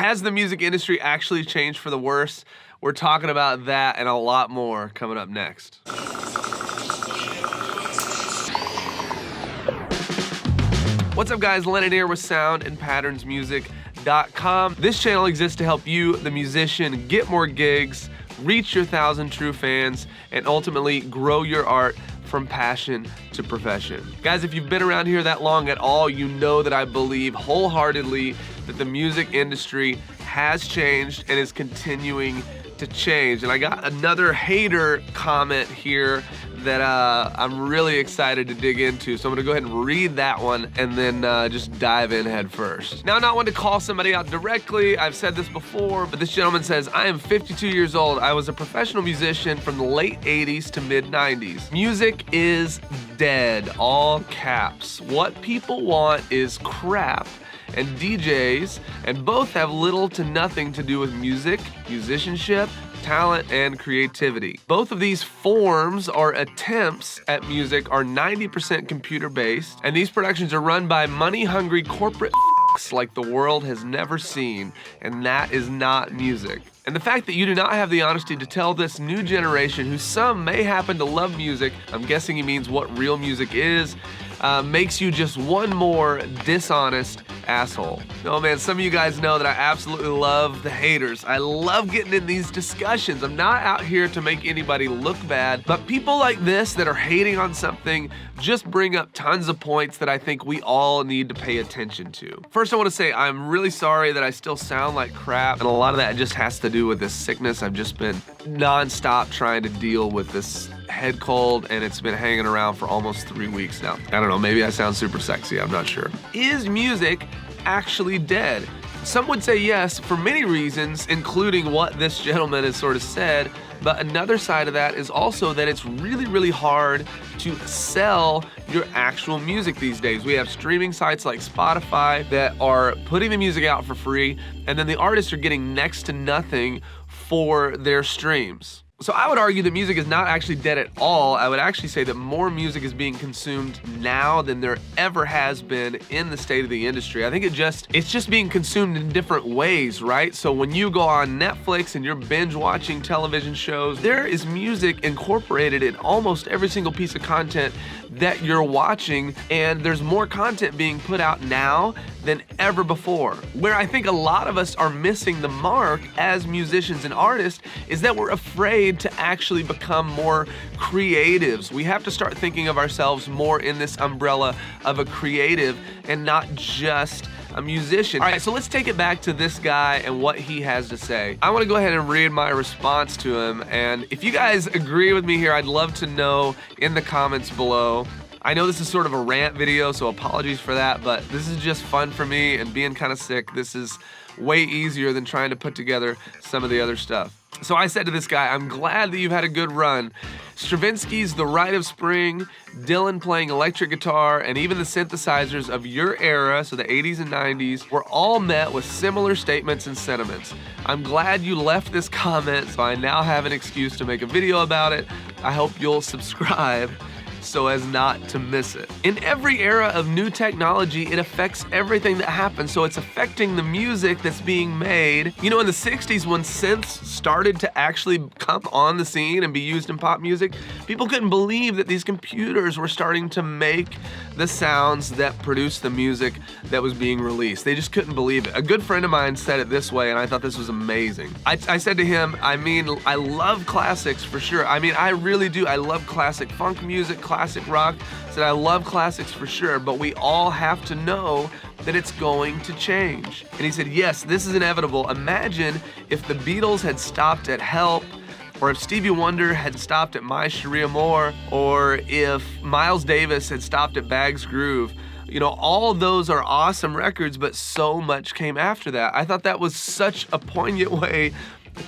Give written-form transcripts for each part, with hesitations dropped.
has the music industry actually changed for the worse? We're talking about that and a lot more coming up next. What's up, guys? Lennon here with soundandpatternsmusic.com. This channel exists to help you, the musician, get more gigs, reach your 1,000 true fans, and ultimately grow your art from passion to profession. Guys, if you've been around here that long at all, you know that I believe wholeheartedly that the music industry has changed and is continuing to change. And I got another hater comment here that I'm really excited to dig into. So I'm gonna go ahead and read that one and then just dive in head first. Now, I'm not one to call somebody out directly. I've said this before, but this gentleman says, I am 52 years old. I was a professional musician from the late 80s to mid 90s. Music is dead, all caps. What people want is crap and DJs, and both have little to nothing to do with music, musicianship, talent, and creativity. Both of these forms or attempts at music are 90% computer-based, and these productions are run by money-hungry corporate like the world has never seen, and that is not music. And the fact that you do not have the honesty to tell this new generation, who some may happen to love music, I'm guessing he means what real music is, makes you just one more dishonest asshole. Oh man, some of you guys know that I absolutely love the haters. I love getting in these discussions. I'm not out here to make anybody look bad, but people like this that are hating on something just bring up tons of points that I think we all need to pay attention to. First, I want to say I'm really sorry that I still sound like crap, and a lot of that just has to do with this sickness. I've just been nonstop trying to deal with this head cold, and it's been hanging around for almost 3 weeks now. I don't know, maybe I sound super sexy, I'm not sure. Is music actually dead? Some would say yes, for many reasons, including what this gentleman has sort of said, but another side of that is also that it's really, really hard to sell your actual music these days. We have streaming sites like Spotify that are putting the music out for free, and then the artists are getting next to nothing for their streams. So I would argue that music is not actually dead at all. I would actually say that more music is being consumed now than there ever has been in the state of the industry. I think it's just being consumed in different ways, right? So when you go on Netflix and you're binge watching television shows, there is music incorporated in almost every single piece of content that you're watching, and there's more content being put out now than ever before. Where I think a lot of us are missing the mark as musicians and artists is that we're afraid to actually become more creatives. We have to start thinking of ourselves more in this umbrella of a creative and not just a musician. All right, so let's take it back to this guy and what he has to say. I want to go ahead and read my response to him, and if you guys agree with me here, I'd love to know in the comments below. I know this is sort of a rant video, so apologies for that, but this is just fun for me, and being kind of sick, this is way easier than trying to put together some of the other stuff. So I said to this guy, I'm glad that you've had a good run. Stravinsky's The Rite of Spring, Dylan playing electric guitar, and even the synthesizers of your era, so the 80s and 90s, were all met with similar statements and sentiments. I'm glad you left this comment, so I now have an excuse to make a video about it. I hope you'll subscribe so as not to miss it. In every era of new technology, it affects everything that happens, so it's affecting the music that's being made. You know, in the 60s, when synths started to actually come on the scene and be used in pop music, people couldn't believe that these computers were starting to make the sounds that produced the music that was being released. They just couldn't believe it. A good friend of mine said it this way, and I thought this was amazing. I said to him, I mean, I love classics for sure. I mean, I really do. I love classic funk music, classic rock. I said I love classics for sure, but we all have to know that it's going to change. And he said, yes, this is inevitable. Imagine if the Beatles had stopped at Help, or if Stevie Wonder had stopped at My Sharia Moore, or if Miles Davis had stopped at Bag's Groove. You know, all of those are awesome records, but so much came after that. I thought that was such a poignant way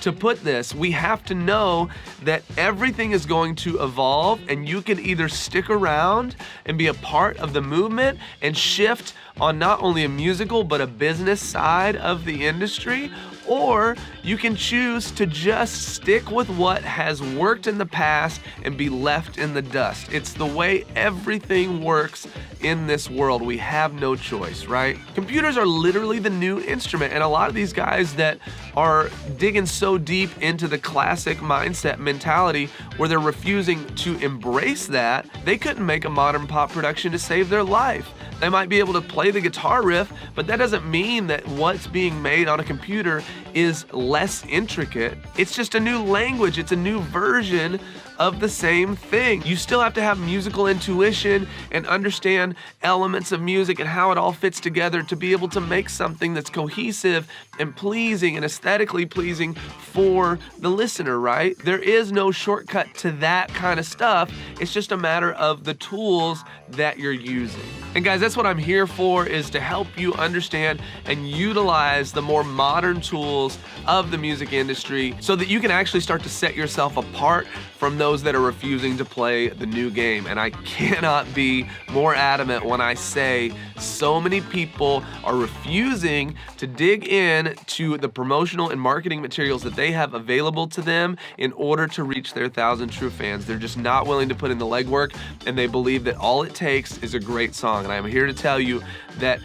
to put this. We have to know that everything is going to evolve, and you can either stick around and be a part of the movement and shift on not only a musical but a business side of the industry, or you can choose to just stick with what has worked in the past and be left in the dust. It's the way everything works in this world. We have no choice, right? Computers are literally the new instrument, and a lot of these guys that are digging so deep into the classic mindset mentality where they're refusing to embrace that, they couldn't make a modern pop production to save their life. They might be able to play the guitar riff, but that doesn't mean that what's being made on a computer is less intricate. It's just a new language. It's a new version of the same thing. You still have to have musical intuition and understand elements of music and how it all fits together to be able to make something that's cohesive and pleasing and aesthetically pleasing for the listener, right? There is no shortcut to that kind of stuff. It's just a matter of the tools that you're using. And guys, that's what I'm here for, is to help you understand and utilize the more modern tools of the music industry so that you can actually start to set yourself apart from those that are refusing to play the new game. And I cannot be more adamant when I say so many people are refusing to dig in to the promotional and marketing materials that they have available to them in order to reach their 1,000 true fans. They're just not willing to put in the legwork, and they believe that all it takes is a great song. And I'm here to tell you that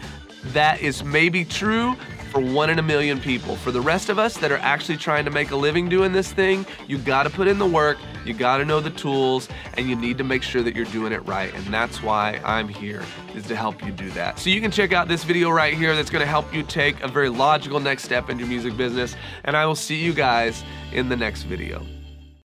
that is maybe true for 1 in a million people. For the rest of us that are actually trying to make a living doing this thing, you gotta put in the work, you gotta know the tools, and you need to make sure that you're doing it right. And that's why I'm here, is to help you do that. So you can check out this video right here that's gonna help you take a very logical next step in your music business, and I will see you guys in the next video.